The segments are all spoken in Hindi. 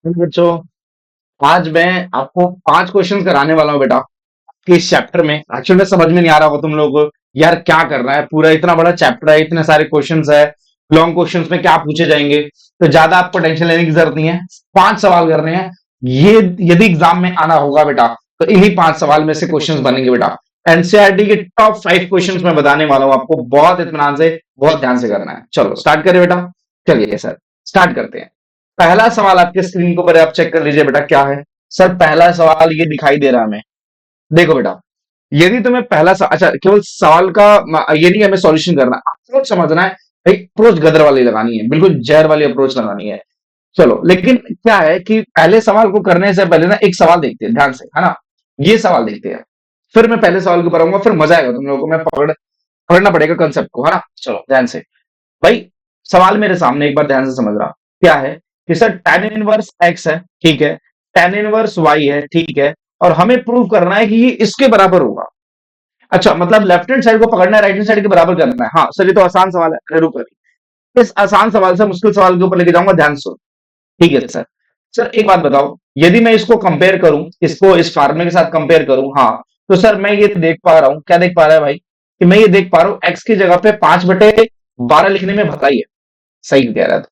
तो बच्चों, आज मैं आपको 5 क्वेश्चन कराने वाला हूँ बेटा कि इस चैप्टर में एक्चुअली में समझ में नहीं आ रहा होगा तुम लोगों को यार क्या करना है। पूरा इतना बड़ा चैप्टर है, इतने सारे क्वेश्चंस है, लॉन्ग क्वेश्चंस में क्या पूछे जाएंगे। तो ज्यादा आपको टेंशन लेने की जरूरत नहीं है। 5 सवाल करने हैं। ये यदि एग्जाम में आना होगा बेटा तो इन्हीं 5 सवाल में से क्वेश्चंस बनेंगे बेटा। एनसीईआरटी के टॉप 5 क्वेश्चंस मैं बताने वाला हूँ आपको, बहुत इत्मीनान से बहुत ध्यान से करना है। चलो स्टार्ट करें बेटा। चलिए सर स्टार्ट करते हैं। पहला सवाल आपके स्क्रीन के ऊपर आप चेक कर लीजिए बेटा क्या है। सर पहला सवाल ये दिखाई दे रहा है हमें। देखो बेटा, यदि तुम्हें पहला अच्छा केवल सवाल का ये नहीं हमें सॉल्यूशन करना, अप्रोच समझना है। एक अप्रोच गदर वाली लगानी है, बिल्कुल जहर वाली अप्रोच लगानी है। चलो लेकिन क्या है कि पहले सवाल को करने से पहले ना एक सवाल देखते हैं ध्यान से, है ना। ये सवाल देखते हैं, फिर मैं पहले सवाल के ऊपर आऊंगा, फिर मजा आएगा तुम लोगों को। मैं पकड़ना पड़ेगा कंसेप्ट को, है ना। चलो ध्यान से भाई, सवाल मेरे सामने एक बार ध्यान से समझ रहा। क्या है कि सर tan इनवर्स x है, ठीक है, tan इनवर्स y है, ठीक है, और हमें प्रूव करना है कि ये इसके बराबर होगा। अच्छा मतलब लेफ्ट हैंड साइड को पकड़ना है, राइट हैंड साइड के बराबर करना है। हाँ सर ये तो आसान सवाल है, अरे रुको अभी। इस आसान सवाल से मुश्किल सवाल के ऊपर लेके जाऊंगा, ध्यान सुन। ठीक है सर। सर एक बात बताओ, यदि मैं इसको कंपेयर करूं, इसको इस फार्मूले के साथ कंपेयर करूं, हाँ, तो सर मैं ये देख पा रहा हूं, क्या देख पा रहा है भाई, कि मैं ये देख पा रहा हूं एक्स की जगह पे 5/12 लिखने में भलाई है। सही कह रहा है।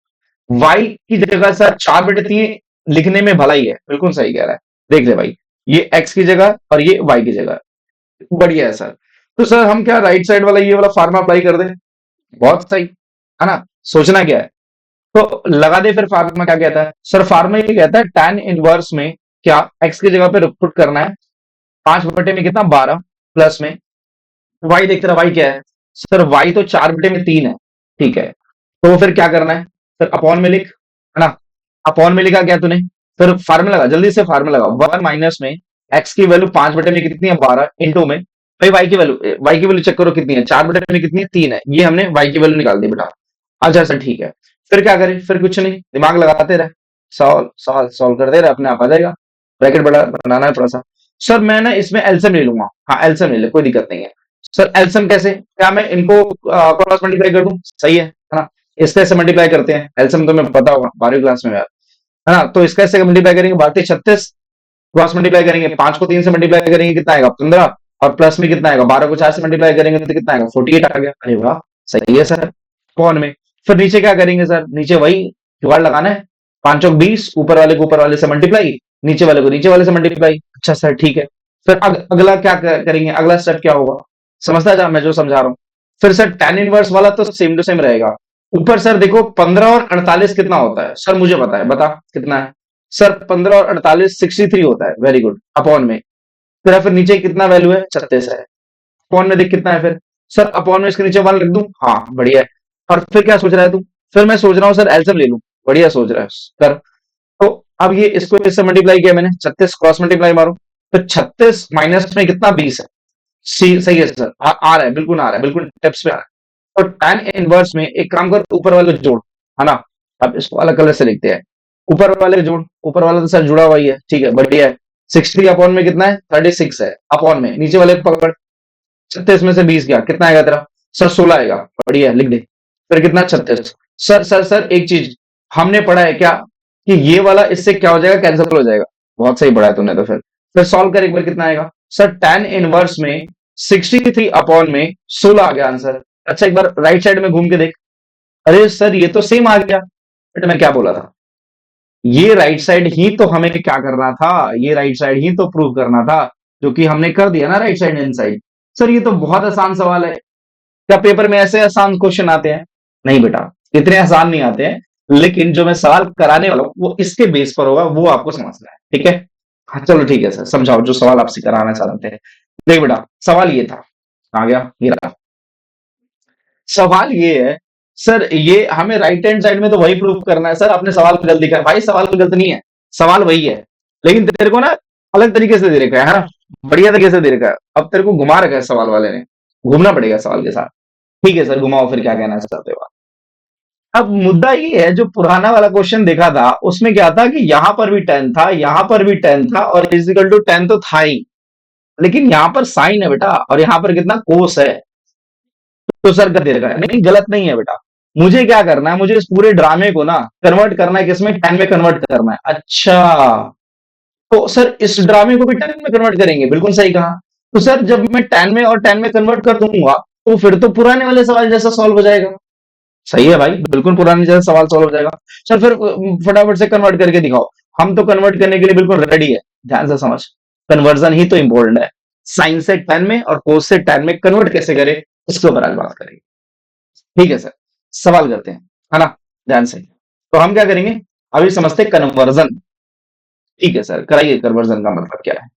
वाई की जगह सर 4/3 लिखने में भलाई है, बिल्कुल सही कह रहा है। देख ले भाई, ये एक्स की जगह और ये वाई की जगह, बढ़िया है सर। तो सर हम क्या राइट साइड वाला ये वाला फार्मा अप्लाई कर दें? बहुत सही, है ना। सोचना क्या है, तो लगा दे फिर। फार्मा क्या कहता है सर? फार्मा ये कहता है tan इनवर्स में क्या एक्स की जगह पे पुट करना है 5/12 प्लस में वाई। देखते रहा वाई क्या है सर? वाई तो 4/3 है, ठीक है। तो फिर क्या करना है सर? अपॉन में लिख, है ना। अपॉन में लिखा क्या तूने? फिर फार्मूला लगा, जल्दी से फार्मूला लगा। 1 - में एक्स की वैल्यू 5 में कितनी है? 12 इंटू में भाई वाई की वैल्यू चेक करो कितनी है? 4 में कितनी है? 3 है। ये हमने वाई की वैल्यू निकाल दी बेटा। अच्छा सर ठीक है। फिर क्या करें? फिर कुछ नहीं, दिमाग लगाते रहे, सॉल्व सॉल्व सॉल्व करते रहे, अपने आप आ जाएगा। ब्रैकेट बड़ा बनाना है थोड़ा सा। सर मैं ना इसमें एलसीएम ले लूंगा। हाँ एलसीएम ले ले, कोई दिक्कत नहीं है। सर एलसीएम कैसे? क्या मैं इनको क्रॉस मल्टीप्लाई कर दूं? सही है ना। इसका ऐसे मल्टीप्लाई करते हैं, एलसीएम तो मैं पता होगा 12वीं क्लास में यार, है ना। तो इसका ऐसे मल्टीप्लाई करेंगे, 32 36, क्रॉस मल्टीप्लाई करेंगे, 5 को 3 से मल्टीप्लाई करेंगे कितना आएगा? 15। और प्लस में कितना आएगा? 12 को 4 से मल्टीप्लाई करेंगे तो कितना आएगा? 48 आ गया। अरे वाह, सही है सर। कौन में? फिर नीचे क्या करेंगे सर? नीचे वही जुगाड़ लगाना है। 5 चौक 20, ऊपर वाले को ऊपर वाले से मल्टीप्लाई, नीचे वाले को नीचे वाले से मल्टीप्लाई। अच्छा सर ठीक है। फिर अगला क्या करेंगे? अगला स्टेप क्या होगा? समझता जा मैं जो समझा रहा हूँ। फिर सर tan इनवर्स वाला तो सेम टू सेम रहेगा। ऊपर सर देखो 15 और 48 कितना होता है? सर मुझे पता है, बता कितना है? सर 15 और 48 63 होता है। Very good. अपॉन में फिर नीचे कितना वैल्यू है? 36 है। अपॉन में देख कितना है फिर? सर अपॉन में इसके नीचे 1 लिख दूं? हाँ बढ़िया है। और फिर क्या सोच रहा है तू? फिर मैं सोच रहा हूँ सर एलसीएम ले लूं। बढ़िया सोच रहा है कर। तो अब ये इसको इससे मल्टीप्लाई किया मैंने, 36 क्रॉस मल्टीप्लाई मारो, तो 36 माइनस में कितना? 20 है। सी सही है सर, आ रहा है, बिल्कुल आ रहा है, बिल्कुल टिप्स पे आ रहा है। तो tan इनवर्स में एक काम कर, ऊपर वाले को जोड़, है ना। अब इसको अलग कलर से लिखते हैं। ऊपर वाले को जोड़, ऊपर वाला तो सर जुड़ा हुआ ही है, ठीक है बढ़िया है। 60 अपॉन में कितना है? 36 है। अपॉन में नीचे वाले को पकड़, 36 में से 20 गया, कितना आएगा तेरा? सर 16 आएगा। बढ़िया है, लिख दे। फिर कितना? 36। सर एक चीज हमने पढ़ा है क्या कि ये वाला इससे क्या हो जाएगा? कैंसिल हो जाएगा। बहुत सही पढ़ा है तूने तो। फिर सॉल्व कर एक बार, कितना आएगा? सर tan इनवर्स में 63 अपॉन में 16 आ गया आंसर। अच्छा एक बार राइट साइड में घूम के देख। अरे सर ये तो सेम आ गया। बट मैं क्या बोला था? ये राइट साइड ही तो हमें क्या करना था? ये राइट साइड ही तो प्रूव करना था, जो कि हमने कर दिया ना, right side and side. Sir ये तो बहुत आसान सवाल है। क्या पेपर में ऐसे आसान क्वेश्चन आते हैं? नहीं बेटा, इतने आसान नहीं आते हैं। लेकिन जो मैं सवाल कराने वाला हूं वो इसके बेस पर होगा, वो आपको समझना है, ठीक है। हाँ चलो ठीक है सर, समझाओ जो सवाल आपसे कराना चाहते हैं। देख बेटा, सवाल ये था, आ गया ये रहा। सवाल ये है सर, ये हमें राइट हैंड साइड में तो वही प्रूव करना है। सर आपने सवाल में गलत लिखा है। भाई सवाल में गलत नहीं है, सवाल वही है, लेकिन तेरे को ना अलग तरीके से दे रखा है ना, बढ़िया तरीके से दे रखा है। अब तेरे को घुमा रखा है सवाल वाले ने, घूमना पड़ेगा सवाल के साथ। ठीक है सर घुमाओ, फिर क्या कहना चाहते हो आप? अब मुद्दा ये है, जो पुराना वाला क्वेश्चन देखा था उसमें क्या था कि यहां पर भी 10 था, यहां पर भी 10 था, और इजिकल टू 10 तो था ही। लेकिन यहां पर साइन है बेटा, और यहां पर कितना? कोस है। तो सर कर दे रखा है। नहीं गलत नहीं है बेटा, मुझे क्या करना है, मुझे इस पूरे ड्रामे को ना कन्वर्ट करना है, किसमें, 10 में कन्वर्ट करना है। अच्छा, तो सर इस ड्रामे को भी 10 में कन्वर्ट करेंगे, बिल्कुल सही कहा। तो सर जब मैं 10 में और 10 में कन्वर्ट कर दूंगा, तो फिर तो पुराने वाले सवाल जैसा सॉल्व हो जाएगा। सही है भाई, बिल्कुल पुराने जैसा सवाल सॉल्व हो जाएगा। सर फिर फटाफट से कन्वर्ट करके दिखाओ। हम तो कन्वर्ट करने के लिए बिल्कुल रेडी है। ध्यान से समझ, कन्वर्जन ही तो इंपॉर्टेंट है। साइन से 10 में और कोस से 10 में कन्वर्ट कैसे करें, इसके ऊपर आज बात करेंगे। ठीक है सर, सवाल करते हैं, है ना, ध्यान से। तो हम क्या करेंगे, अभी समझते हैं कन्वर्जन। ठीक है सर, कराइए, कन्वर्जन का मतलब क्या है।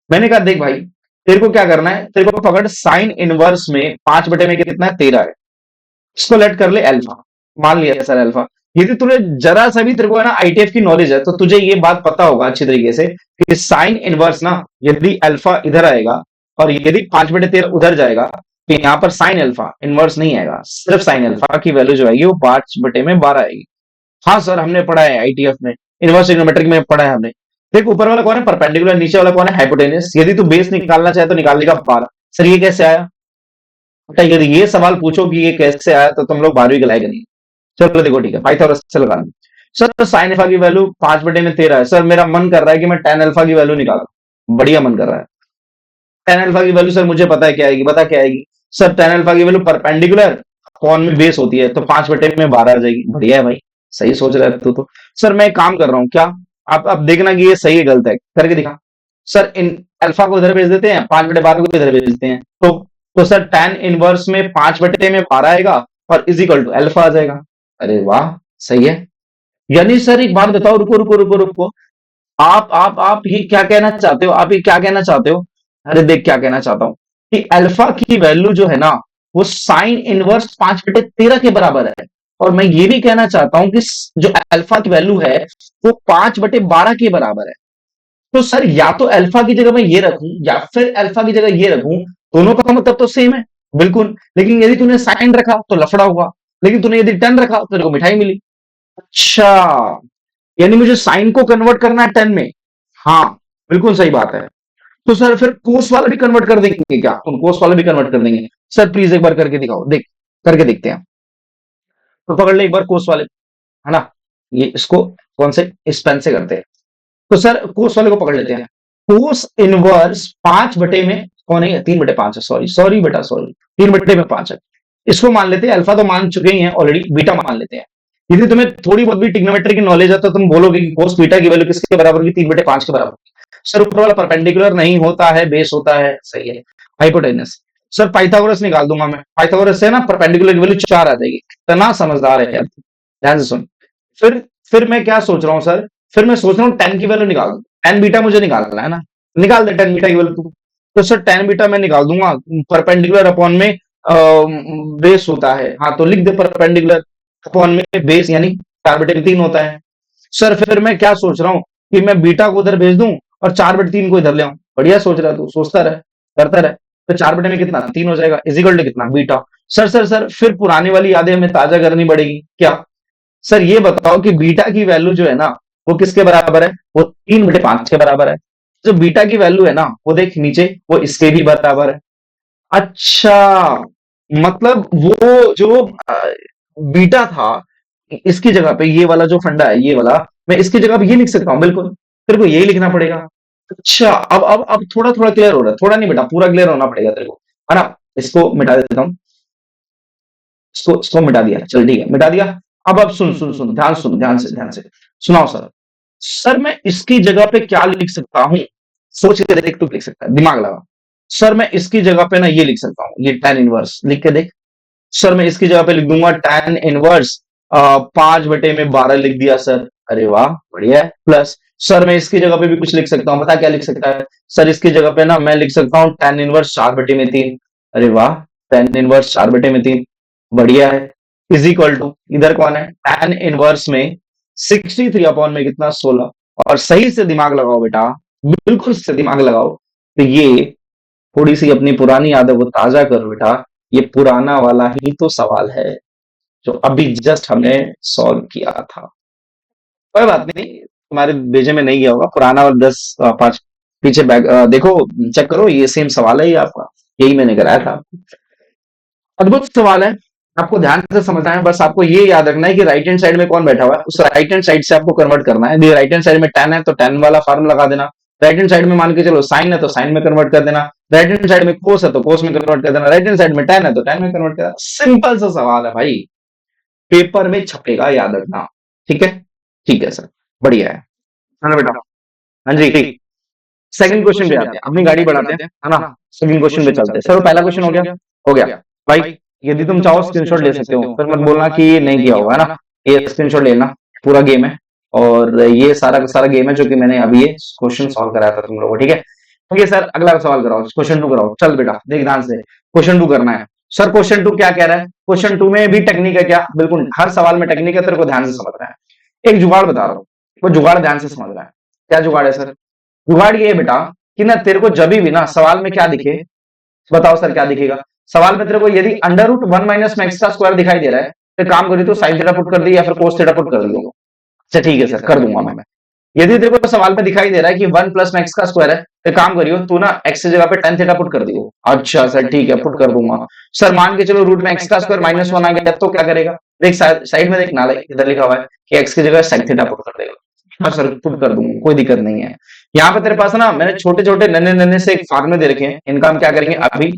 मैंने कहा देख भाई, तेरे को क्या करना है, तेरे को पकड़, साइन इनवर्स में 5 बटे में कितना है, 13 है। इसको लेट कर ले अल्फा, मान लिया सर अल्फा। यदि तुझे जरा सा भी तेरे को है ना आईटीएफ की नॉलेज है, तो तुझे ये बात पता होगा अच्छी तरीके से कि साइन इनवर्स ना, यदि अल्फा इधर आएगा और यदि 5/13 उधर जाएगा, तो यहाँ पर साइन अल्फा इनवर्स नहीं आएगा, सिर्फ साइन अल्फा की वैल्यू जो आएगी वो 5/12 आएगी। हाँ सर, हमने पढ़ा है आईटीएफ में, इनवर्स ट्रिग्नोमेट्रिक में पढ़ा है हमने। देख, ऊपर वाला कौन है, परपेंडिकुलर, नीचे वाला कौन है, हाइपोटेनस। यदि तू बेस निकालना चाहे तो निकाल लेगा 12। सर ये कैसे आया, बेटा यदि ये सवाल पूछो कि ये कैसे आया, तो तुम लोग 12वीं के लायक नहीं। चलो देखो, ठीक है, पाइथागोरस से लगा लो। सर साइन अल्फा की वैल्यू 5/13 है। सर मेरा मन कर रहा है कि मैं टेन अल्फा की वैल्यू निकालूं, बढ़िया मन कर रहा है। टेन अल्फा की वैल्यू सर मुझे पता है क्या आएगी, बता क्या आएगी। सर टेन अल्फा की वैल्यू परपेंडिकुलर कौन में बेस होती है, तो 5/12 आ जाएगी। बढ़िया है भाई, सही सोच रहा है तू तो। सर मैं एक काम कर रहा हूँ क्या, आप अब देखना कि ये सही है गलत है, करके दिखा। सर इन अल्फा को इधर भेज देते हैं, 5/12 को इधर भेज देते हैं, तो सर टेन इनवर्स में 5/12 आएगा और इज इक्वल टू अल्फा आ जाएगा। अरे वाह, सही है। यानी सर एक बात बताओ, रुको रुको रुको रुको, आप ये क्या कहना चाहते हो, आप ये क्या कहना चाहते हो। अरे देख क्या कहना चाहता हूं, कि अल्फा की वैल्यू जो है ना, वो साइन इनवर्स 5/13 के बराबर है। और मैं ये भी कहना चाहता हूं कि जो अल्फा की वैल्यू है वो 5/12 के बराबर है। तो सर या तो अल्फा की जगह मैं ये रखूं या फिर अल्फा की जगह ये रखूं, दोनों का मतलब तो सेम है, बिल्कुल। लेकिन यदि तूने साइन रखा तो लफड़ा हुआ, लेकिन तूने यदि 10 रखा तो तेरे को मिठाई मिली। अच्छा, यानी मुझे साइन को कन्वर्ट करना है 10 में। हाँ, बिल्कुल सही बात है। तो सर फिर कोस वाला भी कन्वर्ट कर देंगे क्या, तुम कोस वाला भी कन्वर्ट कर देंगे। सर प्लीज एक बार करके दिखाओ, देख, करके देखते हैं। तो पकड़ ले एक बार कोस वाले, है ना, ये इसको कौन से, इस पेन से करते हैं। तो सर कोस वाले को पकड़ लेते हैं। कोस इनवर्स 5 बटे में कौन है, 3/5 है, सॉरी सॉरी बेटा सॉरी, 3/5 है। इसको मान लेते हैं, अल्फा तो मान चुके ही हैं ऑलरेडी, बीटा मान लेते हैं। यदि तुम्हें थोड़ी बहुत भी ट्रिग्नोमेट्री की नॉलेज है, तो तुम बोलोगे कि कोस बीटा की वैल्यू किसके बराबर होगी, 3/5 के बराबर। सर ऊपर वाला परपेंडिकुलर नहीं होता है, बेस होता है, सही है। हाइपोटेनस, सर पाइथागोरस निकाल दूंगा मैं, पाइथागोरस से ना परपेंडिकुलर की वैल्यू 4 आ जाएगी। इतना समझदार है यार, ध्यान से सुन। फिर फिर मैं क्या सोच रहा हूँ सर, फिर मैं सोच रहा हूँ 10 की वैल्यू निकाल दूं। 10 बीटा मुझे निकालना है ना, निकाल दे 10 बीटा की वैल्यू तू। तो सर 10 बीटा मैं निकाल दूंगा, परपेंडिकुलर अपॉन में बेस होता है। हाँ तो लिख दे, परपेंडिकुलर अपॉन में बेस, यानी 4/3 होता है। सर फिर मैं क्या सोच रहा हूँ कि मैं बीटा को उधर भेज दूं और 4/3 को इधर ले आऊं। बढ़िया सोच रहा है तू, सोचता रहे, करता रहे। तो 4 बटे में कितना, 3 हो जाएगा, इज इक्वल टू कितना, बीटा। सर फिर पुरानी वाली यादें हमें ताजा करनी पड़ेगी क्या। सर ये बताओ कि बीटा की वैल्यू जो है ना, वो किसके बराबर है, वो 3/5 के बराबर है। जो बीटा की वैल्यू है ना, वो देख नीचे, वो इसके भी बराबर है। अच्छा, मतलब वो जो बीटा था, इसकी जगह पे ये वाला जो फंडा है, ये वाला, मैं इसकी जगह पे ये लिख सकता हूँ, बिल्कुल। तेरे को यही लिखना पड़ेगा। अच्छा, अब थोड़ा थोड़ा क्लियर हो रहा है, थोड़ा नहीं बेटा, पूरा क्लियर होना पड़ेगा तेरे को, है ना। इसको मिटा देता हूँ, इसको मिटा दिया, चल ठीक है, मिटा दिया। अब सुन सुन सुन, ध्यान सुन, ध्यान से सुनाओ सर। सर मैं इसकी जगह पे क्या लिख सकता हूं, सोच के देख, तू लिख सकता है, दिमाग लगा। सर मैं इसकी जगह पे ना ये लिख सकता हूँ, ये tan इनवर्स लिख के देख। सर मैं इसकी जगह पे लिख दूंगा tan इनवर्स 5/12 लिख दिया सर। अरे वाह, बढ़िया है। प्लस सर मैं इसकी जगह पे भी कुछ लिख सकता हूँ, बता क्या लिख सकता है। सर इसकी जगह पे ना मैं लिख सकता हूँ tan इनवर्स 4/3। अरे वाह, tan इनवर्स 4/3, बढ़िया है। इज इक्वल टू, इधर कौन है, tan इनवर्स में 63 अपॉन में कितना, 16। और सही से दिमाग लगाओ बेटा, बिल्कुल से दिमाग लगाओ। तो ये थोड़ी सी अपनी पुरानी यादों को ताजा करो बेटा, ये पुराना वाला ही तो सवाल है जो अभी जस्ट हमने सॉल्व किया था। कोई बात नहीं, तुम्हारे भेजे में नहीं गया होगा, पुराना वाला 10 5 पीछे बैक देखो, चेक करो, ये सेम सवाल है ये आपका, यही मैंने कराया था। अद्भुत सवाल है। आपको ध्यान से समझना है, बस आपको ये याद रखना है कि राइट हैंड साइड में कौन बैठा हुआ है, उस राइट हैंड साइड से आपको कन्वर्ट करना है। राइट हैंड साइड में tan है तो tan वाला फॉर्म लगा देना। राइट हैंड साइड में मान के चलो साइन है तो साइन में कन्वर्ट कर देना। राइट हैंड साइड में कोस है तो कोस में कन्वर्ट कर देना। राइट हैंड साइड में tan है तो tan में कन्वर्ट कर देना। सिंपल सा सवाल है भाई, पेपर में छपेगा, याद रखना। ठीक है, ठीक है सर, बढ़िया है ना बेटा? हाँ जी, सेकंड क्वेश्चन पे आते हैं, अपनी गाड़ी बढ़ाते हैं, है ना? सेकंड क्वेश्चन पे चलते हैं सर। पहला क्वेश्चन हो गया, हो गया भाई। यदि तुम चाहो स्क्रीनशॉट ले सकते हो, फिर मत बोलना कि ये नहीं किया होगा, है ना? ये स्क्रीनशॉट लेना, पूरा गेम है। और ये सारा का सारा गेम है जो कि मैंने अभी ये क्वेश्चन सॉल्व कराया था तुम लोगों को, ठीक है? ठीक है सर, अगला सवाल कराओ, क्वेश्चन टू कराओ। चल बेटा देख ध्यान से, क्वेश्चन टू करना है। सर क्वेश्चन टू क्या कह रहा है? क्वेश्चन टू में भी टेक्निक है क्या? बिल्कुल, हर सवाल में टेक्निक है, तेरे को ध्यान से समझना है। एक जुगाड़ बता रहा हूँ, वो जुगाड़ ध्यान से समझना है। क्या जुगाड़ है सर? जुगाड़ ये है बेटा कि ना तेरे को जब भी ना सवाल में क्या दिखे, बताओ सर क्या दिखेगा? सवाल में तेरे को यदि under root one minus max का स्क्वायर दिखाई दे रहा है, तो काम करी तो साइन थीटा पुट कर दी या फिर कोस थीटा पुट कर दी। अच्छा ठीक है सर, कर दूंगा मैं। यदि तेरे को सवाल में दिखाई दे रहा है कि वन प्लस मैक्स का स्क्वायर है, तो काम करियो तू ना एक्स की जगह पे टेन थीटा पुट कर दियो। अच्छा सर ठीक है, पुट कर दूंगा। सर मान के चलो रूट में एक्स का स्क्वायर माइनस वन आ गया, तो क्या करेगा? देख साइड में देख, नाले इधर लिखा हुआ है कि एक्स की जगह सेक थीटा पुट कर देगा। हाँ सर पुट कर दूंगा, कोई दिक्कत नहीं है। यहाँ पे तेरे पास ना मैंने छोटे छोटे नन्हे नन्हे से एक फार्मूले दे रखे हैं, इनका हम क्या करेंगे अभी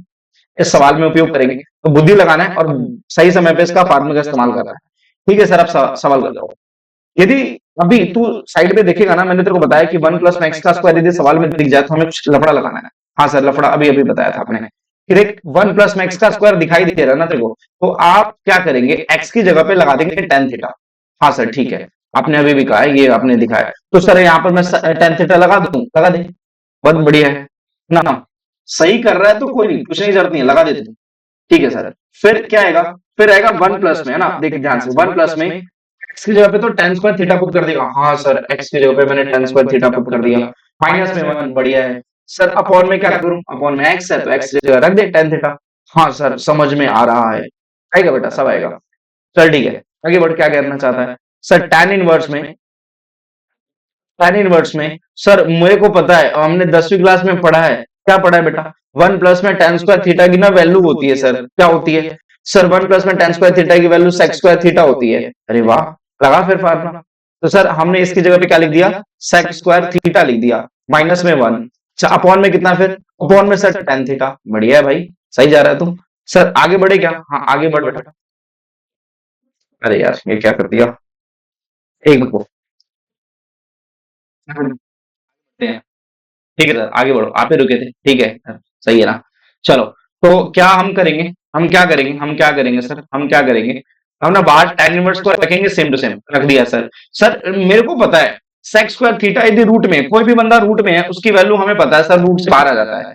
इस सवाल में उपयोग करेंगे। तो बुद्धि लगाना है और सही समय पे इसका फार्मूले का इस्तेमाल करना है। ठीक है सर, अब सवाल कर लो। यदि अभी तू साइड पे देखेगा ना, मैंने तेरे को बताया कि वन प्लस मैक्स का स्क्वायर यदि सवाल में दिख जाए तो हमें कुछ लफड़ा लगाना है। हाँ सर, लफड़ा अभी अभी बताया था आपने कि देख वन प्लस मैक्स का स्क्वायर दिखाई दे रहा है ना तेरे को, तो आप क्या करेंगे, एक्स की जगह पे लगा देंगे टेन थीटा। हाँ सर ठीक है, आपने अभी भी कहा है, ये आपने दिखाया। तो सर यहाँ पर मैं टेन थीटा लगा दूं, लगा दे, बहुत बढ़िया है ना? सही कर रहा है तो कोई नहीं, कुछ नहीं, जरूरत नहीं है, लगा देते तुम। ठीक है सर, फिर क्या आएगा? फिर आएगा वन प्लस में, है ना? देखिए ध्यान से, वन प्लस में एक्स की जगह पे तो टेन स्क्वायर थीटा पुट कर देगा। हाँ सर, एक्स की जगह पे मैंने टेन स्क्वायर थीटा पुट कर दिया। माइनस में वन, बढ़िया है। सर अपॉन में क्या करूं? अपॉन में एक्स है तो एक्स की जगह रख दे टेन थीटा। हाँ सर, समझ में आ रहा है, आएगा बेटा, सब आएगा। चल ठीक है, आगे बढ़, क्या कहना चाहता है सर? tan इनवर्स में सर मेरे को पता है, हमने 10वीं क्लास में पढ़ा है। क्या पढ़ा है बेटा? वन प्लस में tan स्क्वायर थीटा की ना वैल्यू होती है सर, क्या होती है? सर वन प्लस में tan स्क्वायर थीटा की वैल्यू sec स्क्वायर थीटा होती है। अरे वाह, लगा फिर फार्मूला। तो सर हमने इसकी जगह पे क्या लिख दिया? sec स्क्वायर थीटा लिख दिया, माइनस में वन। अच्छा अपॉन में कितना फिर? अपॉन में सर tan थीटा। बढ़िया है भाई, सही जा रहा है तुम। सर आगे बढ़े क्या? हाँ आगे बढ़ बेटा। अरे यार ये क्या कर दिया, एक मिनट। ठीक है सर, आगे बढ़ो, आप ही रुके थे, ठीक है, सही है ना? चलो, तो क्या हम करेंगे, हम क्या करेंगे सर, हम क्या करेंगे? हम ना बाहर tan इनवर्स को रखेंगे सेम टू सेम, रख दिया सर। सर मेरे को पता है sec स्क्वायर थीटा यदि रूट में, कोई भी बंदा रूट में है उसकी वैल्यू हमें पता है सर, रूट से बाहर आ जाता है।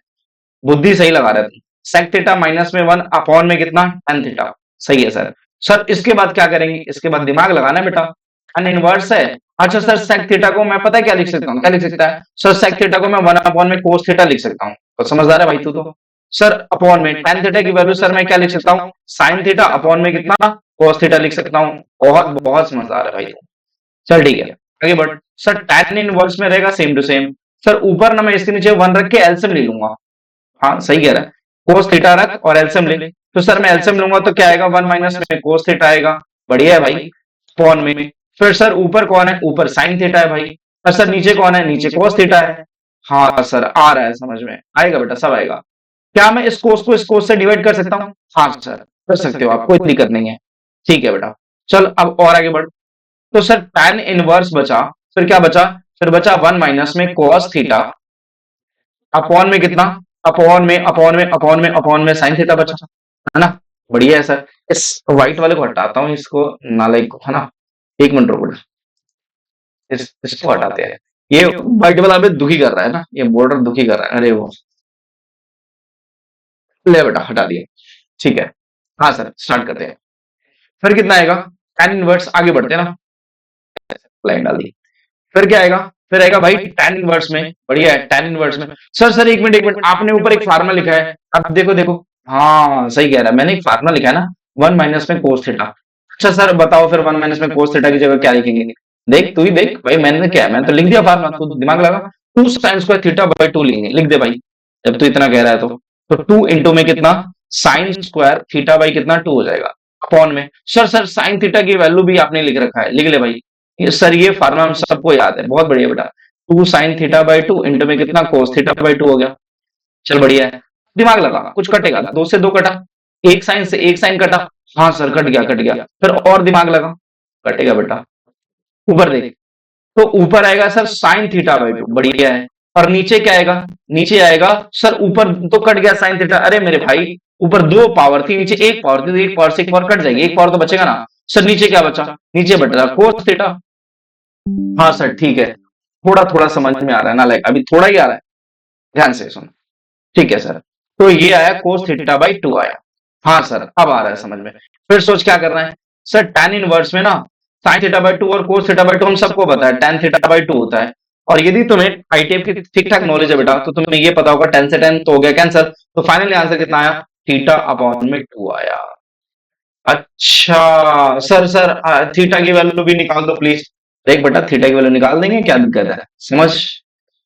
बुद्धि सही लगा रहे थे। sec थीटा माइनस में वन अपॉन में कितना? tan theta. सही है सर। सर इसके बाद क्या करेंगे? इसके बाद दिमाग लगाना है बेटा, tan इनवर्स है। अच्छा सर sec थीटा को मैं पता है क्या लिख सकता हूँ, क्या लिख सकता है सर? sec थीटा को मैं वन अपॉन में cos थीटा लिख सकता हूँ। तो समझदार है भाई तू तो। सर अपॉन में tan थीटा की वैल्यू सर मैं क्या लिख सकता हूँ? sin थीटा अपॉन में कितना? cos थीटा लिख सकता हूँ। बहुत बहुत समझदार है भाई तू। चल ठीक है, आगे बढ़। सर tan इनवर्स में रहेगा सेम टू सेम। सर ऊपर ना मैं इसके नीचे वन रख के एलसीएम ले लूंगा। हाँ सही कह रहा है, कोस थीटा रख और एलसीएम ले। तो सर मैं एलसीएम लूंगा तो क्या आएगा? वन माइनस में कोस थीटा आएगा। बढ़िया है भाई, अपॉन में। फिर सर ऊपर कौन है? ऊपर साइन थीटा है भाई। और सर नीचे कौन है? नीचे कोस थीटा है। हाँ सर आ रहा है, समझ में आएगा बेटा, सब आएगा। क्या मैं इस कोस को इस कोस से डिवाइड कर सकता हूँ? हाँ सर कर सकते हो आप, कोई दिक्कत नहीं है। ठीक है बेटा, चल अब और आगे बढ़। तो सर tan इनवर्स बचा, फिर क्या बचा? फिर बचा वन माइनस में cos थीटा अपॉन में कितना? अपॉन में साइन थीटा बचा, है ना? बढ़िया है सर। इस व्हाइट वाले को हटाता हूँ, इसको नालायक को, है ना? एक मिनट रुको, इसको हटाते हैं। ये व्हाइट वाला अभी दुखी कर रहा है ना, ये बॉर्डर दुखी कर रहा है। अरे वो ले बेटा, हटा दिए। ठीक है, हाँ सर स्टार्ट करते हैं। फिर कितना आएगा? tan इनवर्स, आगे बढ़ते हैं ना, लाइन डाल दी। फिर क्या आएगा? फिर आएगा भाई tan इनवर्स में। बढ़िया है, tan इनवर्स में। सर एक मिनट, आपने ऊपर एक फार्मूला लिखा है, अब देखो देखो। हाँ सही कह रहा है, मैंने एक फार्मूला लिखा है ना, वन माइनस में कोस थीटा। अच्छा सर बताओ फिर वन माइनस में कोस थीटा की जगह क्या लिखेंगे? देख तू ही देख भाई, मैंने क्या है, मैंने तो लिख दिया फार्मूला, तू दिमाग लगा। Two sine square theta by two लिखेंगे, लिख दे भाई, जब तू इतना कह रहा है तो। तो टू इंटू में कितना? साइन स्क्वायर थीटा बाई कितना? टू हो जाएगा। अपॉन में। सर साइन थीटा की वैल्यू भी आपने लिख रखा है, लिख ले भाई। ये सर ये फार्मूला हम सबको याद है, बहुत बढ़िया बेटा। 2 sin θ/2 इंटू में कितना cos θ/2 हो गया। चल बढ़िया है, दिमाग लगा, कुछ कटेगा, 2 से 2 कटा, एक साइन से एक साइन कटा, हाँ सर कट गया कट गया, फिर और दिमाग लगा, कटेगा बेटा। ऊपर देख, तो ऊपर आएगा सर साइन θ/2, बढ़िया है। और नीचे क्या आएगा, नीचे आएगा सर, ऊपर तो कट गया साइन थीटा, अरे मेरे भाई ऊपर 2 पावर थी, नीचे 1 पावर थी, तो 1 पावर से 1 पावर कट जाएगी, 1 पावर तो बचेगा ना। सर नीचे क्या बचा, नीचे बच रहा कोस थीटा। हाँ सर ठीक है, थोड़ा थोड़ा समझ में आ रहा है ना, लाइक अभी थोड़ा ही आ रहा है, ध्यान से सुन। ठीक है सर, तो ये आया cos θ/2 आया। हाँ सर अब आ रहा है समझ में। फिर सोच क्या करना है सर, tan इनवर्स में ना sin θ/2 और cos θ/2 हम सबको पता है tan θ/2 होता है। और यदि तुम्हें आईटीएफ की ठीक ठाक नॉलेज है बेटा, तो तुम्हें ये पता होगा tan से tan तो हो गया कैंसर, तो फाइनली आंसर कितना आया, θ/2 आया। अच्छा सर थीटा की वैल्यू भी निकाल दो प्लीज। देख बेटा थीटा की वैल्यू निकाल देंगे, क्या दिक्कत है, समझ।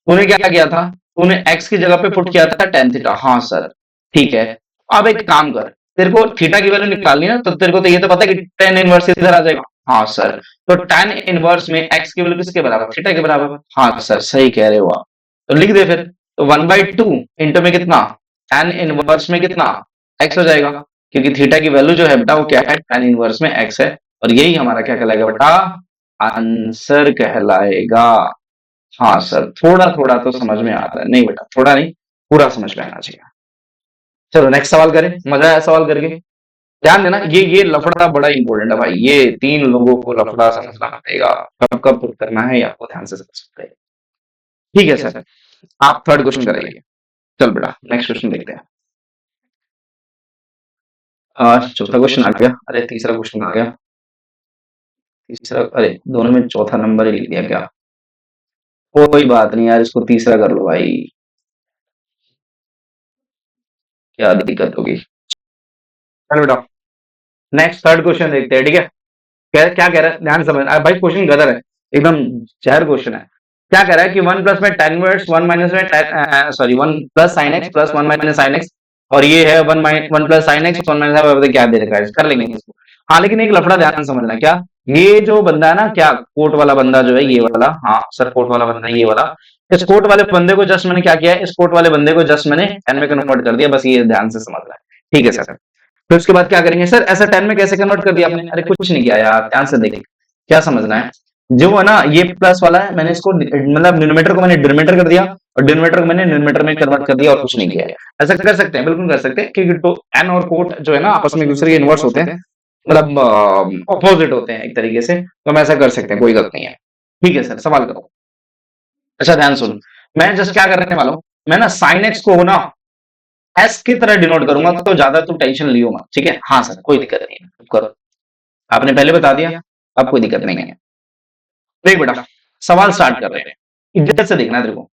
तूने क्या किया था, तूने एक्स की जगह पे पुट किया था tan थीटा, हाँ सर ठीक है। अब एक काम कर, तेरे को थीटा की वैल्यू निकालनी है, तो तेरे को तो ये तो पता है कि tan इनवर्स इधर आ जाएगा, हाँ सर। तो tan इनवर्स में एक्स की वैल्यू किसके बराबर, थीटा के बराबर, हाँ सर सही कह रहे हो आप। तो लिख दे फिर, तो 1/2 इंटू में कितना, tan इनवर्स में कितना एक्स हो जाएगा, क्योंकि थीटा की वैल्यू जो है बेटा वो क्या है, tan इनवर्स में एक्स है। और यही हमारा क्या कहलाएगा बेटा, आंसर कहलाएगा। हाँ सर थोड़ा थोड़ा तो समझ में आ रहा है, नहीं बेटा थोड़ा नहीं, पूरा समझ में आना चाहिए। चलो नेक्स्ट सवाल करें, मजा आया सवाल करके। ध्यान देना, ये लफड़ा बड़ा इंपॉर्टेंट है भाई, ये 3 लोगों को लफड़ा समझना पड़ेगा, कब कब पुट करना है ये आपको ध्यान से समझ सकते हैं। ठीक है सर, आप थर्ड क्वेश्चन करेंगे। चल बेटा नेक्स्ट क्वेश्चन देखते हैं। चौथा क्वेश्चन आ गया, अरे तीसरा क्वेश्चन आ गया, तीसरा, अरे दोनों में चौथा नंबर ही लिख दिया क्या, कोई बात नहीं यार, इसको तीसरा कर लो भाई, क्या दिक्कत होगी। चल बेटा नेक्स्ट थर्ड क्वेश्चन देखते हैं, ठीक है। क्या कह रहा है, ध्यान से समझ भाई, क्वेश्चन गदर है एकदम, जहर क्वेश्चन है। क्या कह रहा है कि 1 प्लस में tan इनवर्स 1 माइनस में sorry 1 plus sin x plus 1 minus sin x, और ये है 1 प्लस sin x 1 माइनस, क्या दे रखा है, कर लेंगे इसको। हाँ लेकिन एक लफड़ा ध्यान से समझना, क्या ये जो बंदा है ना, क्या कोट वाला बंदा जो है ये वाला, हाँ सर कोट वाला बंदा ये वाला, इस कोट वाले बंदे को जस्ट मैंने क्या किया है, इस कोट वाले बंदे को जस्ट मैंने tan में कन्वर्ट कर दिया, बस ये ध्यान से समझना है। ठीक है सर, फिर उसके बाद क्या करेंगे सर, ऐसा tan में कैसे कन्वर्ट कर दिया आपने, अरे कुछ नहीं किया यार, ध्यान से देखिए क्या समझना है। जो है ना ये प्लस वाला है, मैंने इसको मतलब न्यूमरेटर को मैंने डिनोमिनेटर कर दिया, और डिनोमिनेटर को मैंने न्यूमरेटर में कन्वर्ट कर दिया, और कुछ नहीं किया है। ऐसा कर सकते हैं, बिल्कुल कर सकते हैं, क्योंकि तो एन और कोट जो है ना आपस में एक दूसरे के इनवर्स होते हैं, मतलब ऑपोजिट होते हैं एक तरीके से, तो हम ऐसा कर सकते हैं, कोई गलत नहीं है। ठीक है सर सवाल करो। अच्छा ध्यान सुन, मैं जस्ट क्या करने वाला हूँ, मैं ना साइन एक्स को ना एस की तरह डिनोट करूंगा, तो ज्यादा तू टेंशन लियो मत, ठीक है। हाँ सर कोई दिक्कत नहीं है, करो, आपने पहले बता दिया, अब कोई दिक्कत नहीं है। देख बेटा सवाल स्टार्ट कर रहे हैं, इधर से देखना तेरे को।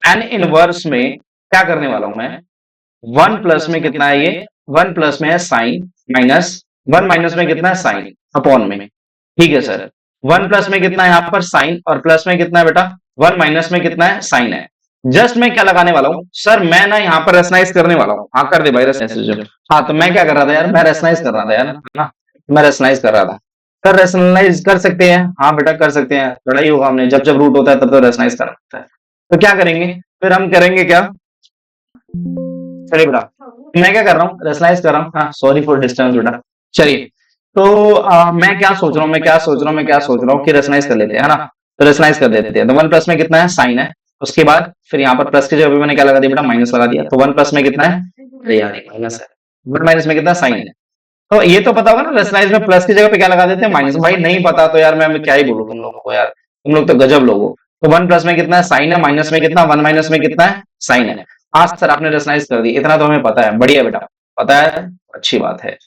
एन इनवर्स में क्या करने वाला हूं मैं, 1 प्लस में कितना है ये, 1 प्लस में है साइन, माइनस 1 माइनस में कितना है साइन, अपॉन में। ठीक है सर, 1 प्लस में कितना है यहाँ पर साइन, और प्लस में कितना है बेटा 1 माइनस में कितना है साइन है। जस्ट मैं क्या लगाने वाला हूँ सर, मैं ना यहाँ पर रेशनाइज करने वाला हूँ, हाँ कर दे भाई रेशनाइज। हाँ तो मैं क्या कर रहा था यार, मैं रेशनाइज कर रहा था यार, है ना, मैं रेशनाइज कर रहा था। सर रेशनलाइज कर सकते हैं, हाँ बेटा कर सकते हैं, पढ़ा ही होगा हमने, जब जब रूट होता है तब तो रेशनाइज करना होता है। तो क्या करेंगे, फिर हम करेंगे क्या, चलिए बेटा मैं क्या कर रहा हूँ, रेशनाइज कर रहा हूँ, हाँ सॉरी फॉर डिस्टर्बेंस बेटा। चलिए तो मैं क्या सोच रहा हूँ, मैं क्या सोच रहा हूँ कि रेशनाइज कर लेते हैं, है ना। तो रेशनाइज कर देते हैं, तो 1 प्लस में कितना है साइन है, उसके बाद फिर यहाँ पर प्लस की जगह पे मैंने क्या लगा दिया बेटा, माइनस लगा दिया, तो 1 प्लस में कितना है, अरे यार माइनस है, 1 माइनस में कितना साइन है। तो ये तो पता होगा ना, रेशनाइज में प्लस की जगह पे क्या लगा देते हैं, माइनस। भाई नहीं पता तो यार मैं क्या ही बोलूं तुम लोगों को यार, तुम लोग तो गजब लोग हो। तो 1 प्लस में कितना है साइन है, माइनस में कितना, 1 माइनस में कितना है साइन है। आज सर आपने रेशनाइज कर दी, इतना तो हमें पता है, बढ़िया बेटा, पता है, अच्छी बात है।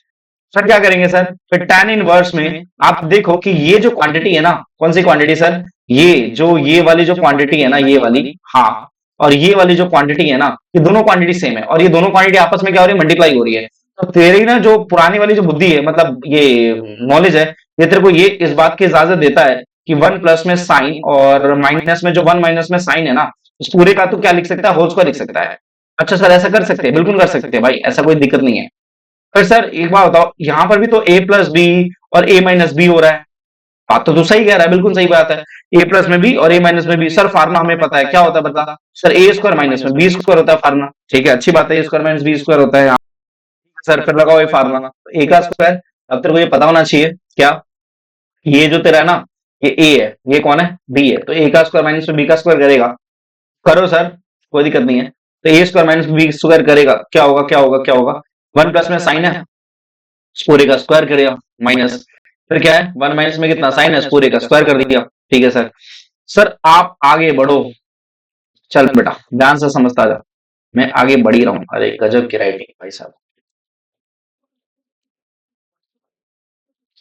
सर क्या करेंगे सर, फिर tan इनवर्स में आप देखो कि ये जो क्वांटिटी है ना, कौन सी क्वांटिटी सर, ये वाली जो क्वांटिटी है ना, ये वाली, हाँ, और ये वाली जो क्वांटिटी है ना, ये दोनों क्वांटिटी सेम है, और ये दोनों क्वांटिटी आपस में क्या हो रही है, मल्टीप्लाई हो रही है। तो तेरी ना जो पुरानी वाली जो बुद्धि है, मतलब ये नॉलेज है, ये तेरे को ये इस बात की इजाजत देता है कि 1 प्लस में साइन और माइनस में जो 1 माइनस में साइन है ना, उस पूरे का तू क्या लिख सकता है, होल स्क्वायर लिख सकता है। अच्छा सर ऐसा कर सकते हैं, बिल्कुल कर सकते हैं भाई, ऐसा कोई दिक्कत नहीं है। फिर सर एक बात बताओ, यहाँ पर भी तो a प्लस बी और a माइनस बी हो रहा है। बात तो सही कह रहा है, बिल्कुल सही बात है। ए प्लस में बी और ए माइनस में बी। सर फार्मूला हमें पता है क्या होता है, बता। सर ए स्क्वायर माइनस में बी स्क्वायर होता है फार्मूला। ठीक है, अच्छी बात है, ए स्क्वायर माइनस बी स्क्वायर होता है। सर फिर लगाओ ये फार्मूला, ए का स्क्वायर। अब तेरे को ये पता होना चाहिए क्या, ये जो तेरा है ना, ये ए है, ये कौन है, बी है। तो ए का स्क्वायर माइनस में बी का स्क्वायर करेगा, करो सर, कोई दिक्कत नहीं है। तो ए स्क्वायर माइनस बी स्क्वायर करेगा, क्या होगा क्या होगा क्या होगा, वन प्लस में साइन है, पूरे का स्क्वायर करेगा, माइनस। फिर क्या है, वन माइनस में कितना साइन है, पूरे का स्क्वायर कर दिया। ठीक है सर। सर आप आगे बढ़ो, चल बेटा ध्यान से समझता जा, मैं आगे बढ़ ही रहा हूँ। अरे गजब की राइटिंग भाई साहब,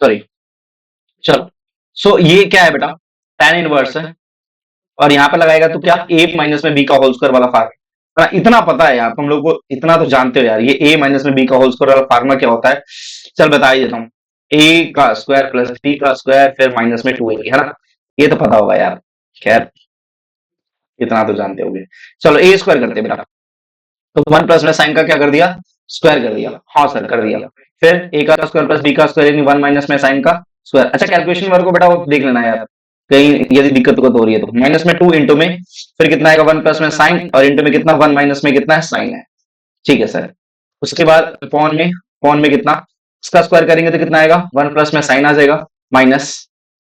सॉरी। चलो, सो ये क्या है बेटा, tan इनवर्स है। और यहाँ पे लगाएगा तो क्या, a माइनस में b का होल स्क्वायर वाला फार्मूला। इतना पता है यार तुम लोग को, इतना तो जानते हो यार, ये a माइनस में b का होल स्क्वायर वाला फार्मूला क्या होता है। चल बता ही देता हूँ, a का स्क्वायर प्लस b का स्क्वायर फिर माइनस में 2a, है ना। ये तो पता होगा यार, खैर इतना तो जानते होगे। चलो a स्क्वायर करते हैं बेटा, तो वन प्लस में साइन का क्या कर दिया, स्क्वायर कर दिया। हाँ सर कर दिया। फिर a का स्क्वायर प्लस b का स्क्वायर यानी वन माइनस में साइन का स्क्वायर। अच्छा कैलकुलेशन वर्क को बेटा वो देख लेना यार, कहीं यदि दिक्कत हो रही है तो। माइनस में 2 इंटू में फिर कितना आएगा, वन प्लस में साइन और इंटू में कितना, वन माइनस में कितना है, साइन है। ठीक है सर। उसके बाद पॉन में कितना, इसका स्क्वायर करेंगे तो कितना आएगा, वन प्लस में साइन आ जाएगा, माइनस।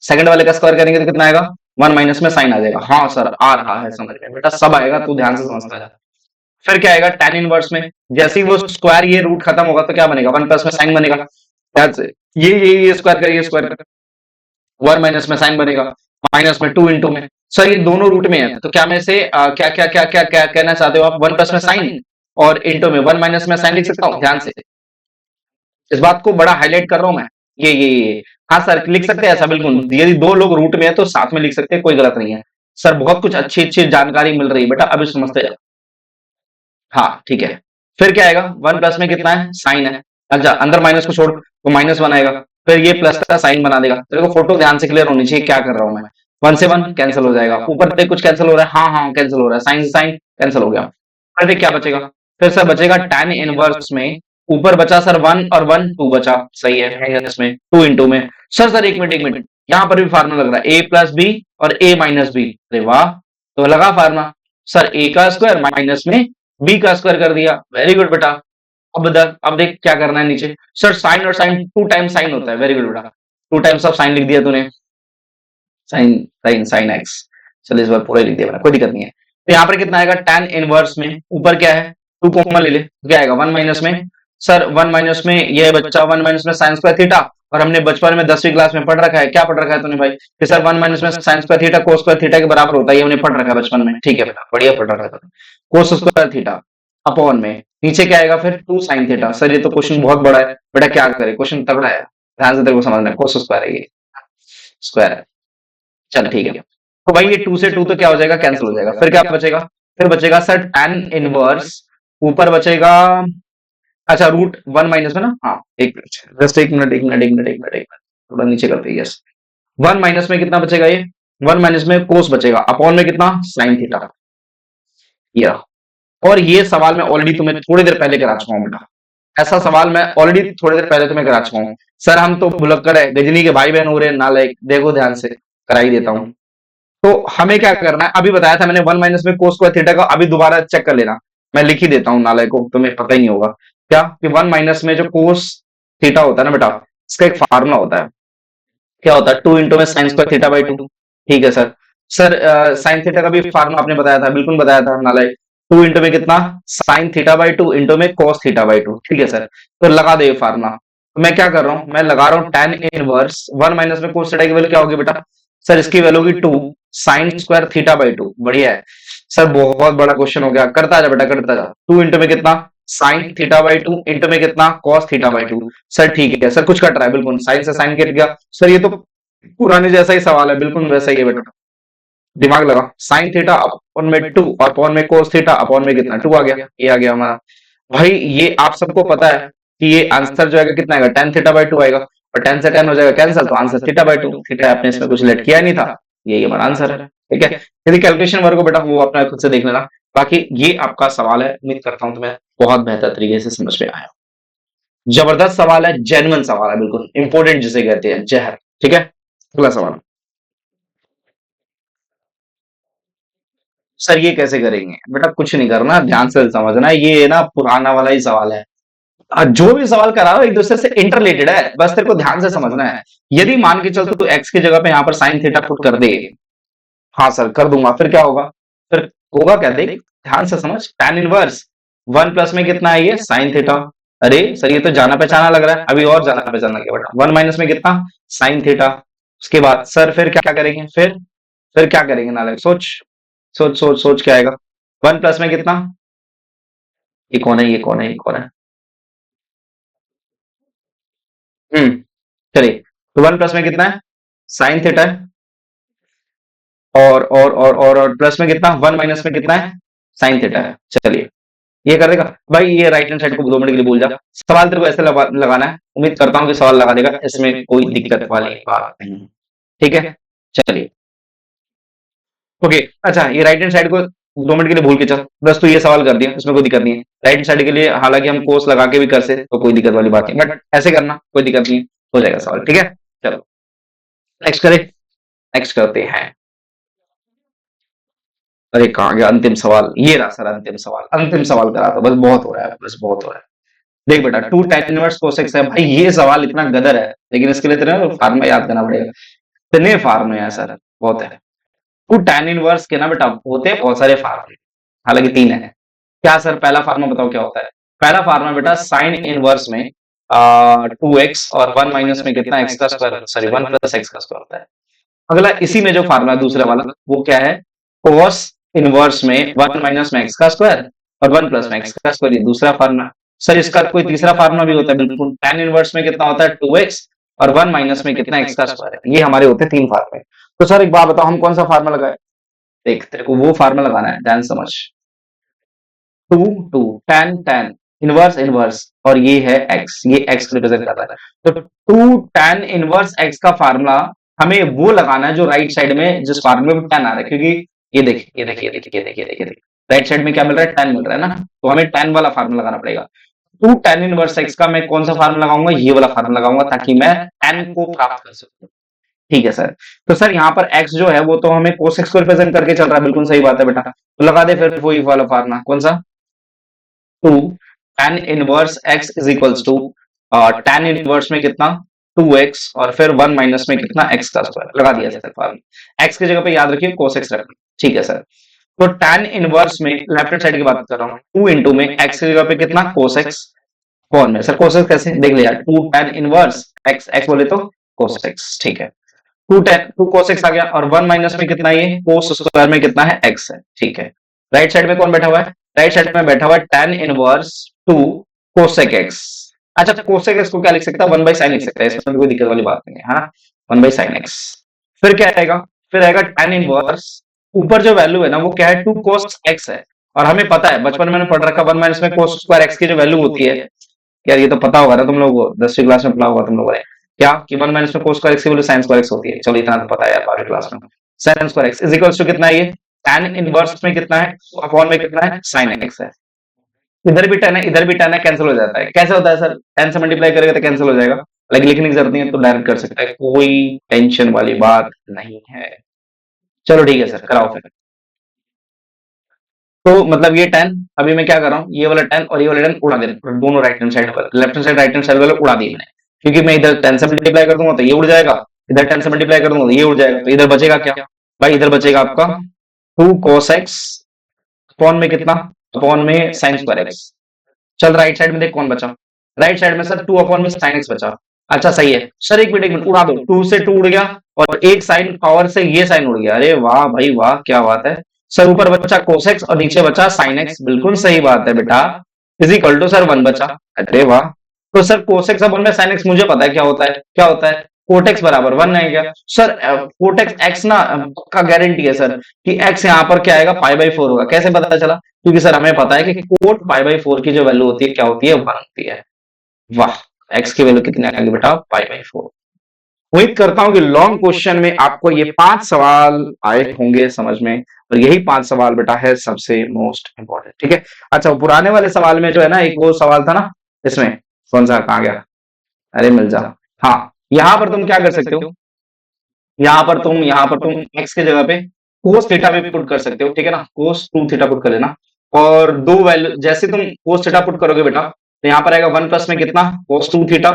सेकंड वाले का स्क्वायर करेंगे तो कितना आएगा, वन माइनस में साइन आ जाएगा। हाँ सर आ रहा है समझ में बेटा, सब आएगा, तू ध्यान से समझता जा। फिर क्या आएगा, tan इनवर्स में जैसे ही वो स्क्वायर ये रूट खत्म होगा तो क्या बनेगा, वन प्लस में साइन बनेगा। ध्यान से, ये स्क्वायर करें, ये स्क्वायर करें, वन माइनस में साइन बनेगा, माइनस में 2 इंटू में। सर ये दोनों रूट में है तो क्या मैं इसे क्या क्या क्या क्या क्या कहना चाहते हो आप, वन प्लस में साइन और इंटू में वन माइनस में साइन लिख सकता हूँ। ध्यान से इस बात को बड़ा हाईलाइट कर रहा हूं मैं, ये हाँ सर लिख सकते हैं ऐसा, बिल्कुल यदि दो लोग रूट में है तो साथ में लिख सकते हैं, कोई गलत नहीं है। सर बहुत कुछ अच्छी अच्छी जानकारी मिल रही है बेटा, अभी समझते हैं। हाँ ठीक है। फिर क्या आएगा, वन प्लस में कितना है, साइन है। अच्छा अंदर माइनस को छोड़, वो माइनस वन आएगा। फिर ये प्लस का साइन बना देगा। तेरे को फोटो ध्यान से क्लियर होनी चाहिए क्या कर रहा हूं मैं। वन से वन कैंसिल हो जाएगा, ऊपर से कुछ कैंसिल हो रहा है, हाँ हाँ कैंसिल हो रहा है, साइन से साइन कैंसिल हो गया। फिर क्या बचेगा, फिर सर बचेगा tan इनवर्स में, ऊपर बचा सर वन और वन टू बचा, सही है इसमें टू इंटू में। सर एक मिनट एक मिनट, यहाँ पर भी फार्मूला लग रहा है, ए प्लस बी और ए माइनस बी। अरे वाह, तो लगा फार्मूला। सर ए का स्क्वायर माइनस में बी का स्क्वायर कर दिया, वेरी गुड बेटा। अब बदल, अब देख क्या करना है नीचे। सर साइन और साइन टू टाइम साइन होता है, वेरी गुड बेटा, टू टाइम्स ऑफ साइन लिख दिया तूने, साइन साइन साइन एक्स। चल इस बार पूरा ही लिख दिया बेटा, कोई दिक्कत नहीं है। तो यहाँ पर कितना आएगा, tan इनवर्स में ऊपर क्या है, टू कॉमन ले ले, तो क्या आएगा वन माइनस में। सर वन माइनस में ये बच्चा वन माइनस में साइन स्क्वायर थीटा, और हमने बचपन में 10वीं क्लास में पढ़ रखा है, क्या पढ़ रखा है तूने भाई, कि सर वन माइनस में sign square theta cos square theta के बराबर होता है, ये हमने पढ़ रखा है बचपन में। ठीक है बेटा, बढ़िया पढ़ रखा है। कोस स्क्वायर थीटा अपॉन में नीचे क्या आएगा फिर, टू साइन थीटा। सर ये तो क्वेश्चन बहुत बड़ा है बेटा, क्या करे, क्वेश्चन तगड़ा है, ध्यान से तेरे को समझना है। कोस स्क्वायर है ये, स्क्वायर है। चल ठीक है, तो भाई ये टू से टू तो क्या हो जाएगा, कैंसिल हो जाएगा। फिर क्या बचेगा, फिर बचेगा सर tan इनवर्स, ऊपर बचेगा, अच्छा रूट वन माइनस में ना, हाँ एक मिनट जस्ट एक मिनट एक मिनट एक मिनट एक मिनट एक मिनट, थोड़ा नीचे करते हैं, यस। वन माइनस में कितना बचेगा, ये वन माइनस में कोस बचेगा, अपॉन में कितना, साइन थीटा। या और ये सवाल मैं ऑलरेडी तुम्हें थोड़ी देर पहले करा चुका हूँ बेटा, ऐसा सवाल मैं ऑलरेडी थोड़ी देर पहले तुम्हें करा चुका हूँ। सर हम तो भुलक्कड़ है, गजनी के भाई बहन हो रहे हैं नालायक, देखो ध्यान से करा ही देता हूँ। तो हमें क्या करना है, अभी बताया था मैंने वन माइनस में कोस स्क्वायर थीटा का, अभी दोबारा चेक कर लेना, मैं लिख ही देता हूँ नालायक को, तुम्हें पता ही नहीं होगा क्या, कि वन माइनस में जो कोस थीटा होता है ना बेटा, इसका एक फार्मूला होता है, क्या होता है, टू इंटू में sign square theta by to. ठीक है सर। सर साइन थीटा का भी फार्मूला आपने बताया था, बिल्कुल बताया था नालायक, टू इंटू में कितना, sine theta by two into में कॉस थीटा बाई टू। ठीक है सर, तो लगा दे फार्मूला। तो मैं क्या कर रहा हूँ, मैं लगा रहा हूँ tan इनवर्स, वन माइनस में कोस थीटा की वैल्यू क्या होगी बेटा, सर इसकी वैल्यू होगी two sine square theta by two. बढ़िया है सर, बहुत बड़ा क्वेश्चन हो गया, करता जा बेटा करता जा। टू इंटू में कितना, sine theta by two into में कितना, cos theta by to. Sir ठीक है सर, कुछ कट रहा है, बिल्कुल साइन से साइन कट गया। सर ये तो पुराने जैसा ही सवाल है, बिल्कुल वैसा ही है बेटा, दिमाग लगा। साइन थीटा अपॉन में टू और अपॉन में कोस थीटा अपॉन में कितना, टू आ गया, ये आ गया हमारा। भाई ये आप सबको पता है कि ये आंसर जो आएगा कितना आएगा, टेन थीटा बाई टू आएगा, और टेन से टेन हो जाएगा कैंसिल, तो answer theta by to. Theta आपने इसमें कुछ लेट किया नहीं था, यही हमारा आंसर है। ठीक है, यदि कैलकुलेशन वर्क हो बेटा वो अपना खुद से देख लेना। बाकी ये आपका सवाल है, उम्मीद करता हूँ तुम्हें बहुत बेहतर तरीके से समझ में आया। जबरदस्त सवाल है, जेन्युइन सवाल है, बिल्कुल इंपॉर्टेंट जिसे कहते हैं जहर। ठीक है, अगला सवाल। सर ये कैसे करेंगे बेटा, कुछ नहीं करना, ध्यान से समझना, ये ना पुराना वाला ही सवाल है। जो भी सवाल करा रहा हो एक दूसरे से इंटरलेटेड है, बस तेरे को ध्यान से समझना है। यदि मान के चल तू एक्स की जगह पे यहाँ पर साइन थीटा पुट कर दे, हाँ सर कर दूंगा, फिर क्या होगा? फिर होगा क्या देख, ध्यान से समझ, tan इनवर्स 1 प्लस में कितना है ये साइन थीटा। अरे सर ये तो जाना पहचाना लग रहा है, अभी और जाना पहचाना क्या बेटा, 1 माइनस में कितना साइन थीटा। उसके बाद सर फिर क्या करेंगे, फिर क्या करेंगे नालायक, सोच सोच सोच सोच क्या आएगा। 1 प्लस में कितना, ये कौन है, ये कौन है, ये कौन है? हम्म, चलिए, तो 1 प्लस में कितना है साइन थीटा है, और प्लस में कितना, 1 माइनस में कितना है साइन थीटा है। चलिए ये कर देगा भाई, ये राइट हैंड साइड को 2 मिनट के लिए भूल जा। सवाल तेरे को ऐसे लगाना है, उम्मीद करता हूँ कि सवाल लगा देगा, इसमें कोई दिक्कत वाली बात नहीं है। ठीक है, चलिए ओके। अच्छा ये राइट हैंड साइड को 2 मिनट के लिए भूल के चल, बस तू ये सवाल कर दिया, इसमें कोई दिक्कत नहीं है। राइट हैंड साइड के लिए हालांकि हम कोस लगा के भी कर सकते तो कोई दिक्कत वाली बात नहीं, बट ऐसे करना कोई दिक्कत नहीं, हो जाएगा सवाल। ठीक है, चलो नेक्स्ट करें, नेक्स्ट करते हैं। अरे कहाँ गया अंतिम सवाल, ये रहा सर अंतिम सवाल, अंतिम सवाल करा था, बस बहुत हो रहा है, बस बहुत हो रहा है। देख बेटा 2 tan इनवर्स कोसेक्स है भाई, ये सवाल इतना गदर है, लेकिन इसके लिए तेरे फार्मूला याद करना पड़ेगा। इतने फार्मूले हैं सर, बहुत है। 2 tan इनवर्स के ना बेटा होते हैं बहुत सारे फार्मूले, हालांकि 3 है। क्या सर, पहला फार्मूला बताओ क्या होता है? पहला फार्मूला बेटा साइन इनवर्स में 2x और 1 माइनस में कितना एक्स का स्क्वायर, सॉरी 1 प्लस एक्स का स्क्वायर होता है। अगला इसी में जो फार्मूला दूसरा वाला वो क्या है, कोस इनवर्स में 1 माइनस में एक्स का स्क्वायर और 1 प्लस में एक्स का स्क्वायर, ये दूसरा फार्मूला। सर इसका कोई तीसरा फार्मूला भी होता है, बिल्कुल tan इनवर्स में कितना होता है 2x और 1 माइनस में कितना एक्स का स्क्वायर है, ये हमारे होते हैं 3 फार्मूले। तो सर एक बात बताओ हम कौन सा फार्मूला लगाए? देख तेरे को वो फार्मूला लगाना है, ध्यान समझ। Two two tan tan inverse inverse, और ये है x, ये x को रिप्रेजेंट करता है। तो 2 tan इनवर्स x का फार्मूला हमें वो लगाना है जो राइट साइड में जिस फार्मूले में tan आ रहा है, क्योंकि ये देख ये देख ये देख ये देख ये देख ये देख राइट साइड में क्या मिल रहा है, tan मिल रहा है ना, तो हमें tan वाला फार्मूला लगाना पड़ेगा। 2 tan इनवर्स x का मैं कौन सा फार्मूला लगाऊंगा, ये वाला फार्मूला लगाऊंगा, ताकि मैं tan को प्राप्त कर सकूं। ठीक है सर, तो सर यहाँ पर x जो है वो तो हमें cos x को रिप्रेजेंट करके चल रहा है, बिल्कुल सही बात है बेटा, तो लगा दे फिर वही वाला फार्मूला, कौन सा, 2 tan inverse x is equals to tan inverse में कितना 2x और फिर 1 माइनस में कितना x का स्क्वायर, लगा दिया सर फार्मूला। x की जगह पे याद रखिए cos x रखना, ठीक है सर। तो tan इनवर्स में लेफ्ट हैंड साइड की बात कर रहा हूँ, 2 इंटू में x की जगह पे कितना cos x, कौन में सर cos x कैसे, देख ले यार 2 tan इनवर्स x, x बोले तो cos x, ठीक है। 2 cos x आ गया, और 1 माइनस में कितना, ये cos स्क्वायर में कितना है x है, ठीक है। राइट साइड में कौन बैठा हुआ है, राइट साइड में बैठा हुआ है tan इनवर्स 2 cosec x। अच्छा cosec x को क्या लिख सकता है, 1/sin लिख सकता है, इसमें कोई दिक्कत वाली बात नहीं है, हाँ 1/sin x। फिर क्या आएगा, फिर आएगा tan इनवर्स, ऊपर जो वैल्यू है ना वो क्या है 2 cos x है, और हमें पता है बचपन में मैंने पढ़ रखा 1 माइनस में cos स्क्वायर x की जो वैल्यू होती है, यार ये तो पता होगा ना तुम लोगों को, 10वीं क्लास में पढ़ा होगा तुम लोगों ने, क्या कि 1 माइनस में cos स्क्वायर x की वैल्यू sin स्क्वायर x होती है, चलो इतना तो पता है यार 12वीं क्लास में। sin square x is equals to कितना है, ये tan इनवर्स में कितना है अपॉन में कितना है sin x है। इधर भी tan है इधर भी tan है, कैंसिल हो जाता है, कैसे होता है सर, tan से मल्टीप्लाई करेगा तो कैंसिल हो जाएगा, लेकिन लिखने की जरूरत नहीं है, तो डायरेक्ट कर सकता है, कोई टेंशन वाली बात नहीं है। चलो ठीक है सर कराओ फिर। तो मतलब ये tan, अभी मैं क्या कर रहा हूँ, ये वाला tan और ये वाला tan उड़ा दे रहा हूँ, दोनों राइट हैंड साइड पर, left hand side right hand side वाले उड़ा दिए मैंने, क्योंकि मैं इधर tan से मल्टीप्लाई कर दूंगा तो ये उड़ जाएगा, इधर tan से मल्टीप्लाई कर दूंगा तो ये उड़ जाएगा, तो इधर बचेगा क्या भाई, इधर बचेगा आपका 2 cos x अपॉन में कितना, अपॉन में sin स्क्वायर x। चल राइट साइड में देख कौन बचा, राइट साइड में सर 2 अपॉन में sin x बचा। अच्छा सही है सर, एक मिनट उड़ा दो, 2 से 2 उड़ गया, और एक साइन पावर से ये साइन उड़ गया, अरे वाह भाई वाह क्या बात है। सर ऊपर बचा cos x और नीचे बचा sin x, बिल्कुल सही बात है बेटा, इज इक्वल टू सर 1 बचा, अरे वाह। तो सर cos x अपॉन में sin x मुझे पता है क्या होता है, क्या होता है, कोट x बराबर 1 आएगा सर, कोट x ना पक्का गारंटी है सर कि x यहाँ पर क्या आएगा π/4 होगा, कैसे पता चला, क्योंकि सर हमें पता है कि कोट π/4 की जो वैल्यू होती है क्या होती है, 1 होती है। वाह, x की वैल्यू कितनी आएगी बेटा π/4। उम्मीद करता हूं कि लॉन्ग क्वेश्चन में आपको ये 5 सवाल आए होंगे समझ में, और यही 5 सवाल बेटा है सबसे मोस्ट इंपॉर्टेंट, ठीक है। अच्छा पुराने वाले सवाल में जो है ना एक वो सवाल था ना इसमें कौन सा कहाँ गया? अरे मिल जा। हाँ, यहाँ पर तुम क्या कर सकते हो, यहाँ पर तुम x की जगह पे cos थीटा भी पुट कर सकते हो, ठीक है ना? cos 2 थीटा पुट कर लेना और दो वैल्यू जैसे तुम cos थीटा पुट करोगे बेटा, तो यहाँ पर आएगा 1 प्लस में कितना cos 2 थीटा,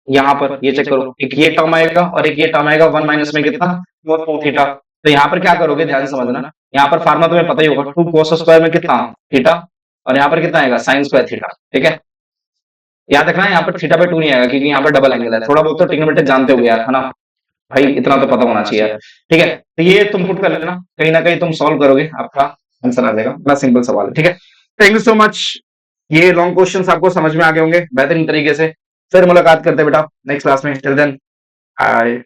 यहाँ पर ये चेक करो, एक ये टर्म आएगा और एक ये टर्म आएगा 1 माइनस में कितना cos 2 थीटा। तो यहाँ पर क्या करोगे ध्यान से समझना, यहाँ पर फार्मूला तुम्हें पता ही होगा 2 cos स्क्वायर में कितना थीटा और यहाँ पर कितना आएगा sin स्क्वायर थीटा, ठीक है? याद रखना यहाँ पर थीटा पे 2 नहीं आएगा क्योंकि यहाँ पर डबल एंगल है, थोड़ा बहुत तो ट्रिग्नोमेट्री जानते हो यार, है ना भाई? इतना तो पता होना चाहिए यार, ठीक है? तो ये तुम पुट कर लेना, कहीं ना कहीं तुम सॉल्व करोगे, आपका आंसर आ जाएगा, बड़ा सिंपल सवाल है, ठीक है? Thank you so much. ये लॉन्ग क्वेश्चंस आपको समझ में आ गए होंगे बेहतरीन तरीके से। फिर मुलाकात करते हैं बेटा नेक्स्ट क्लास में, टिल देन बाय।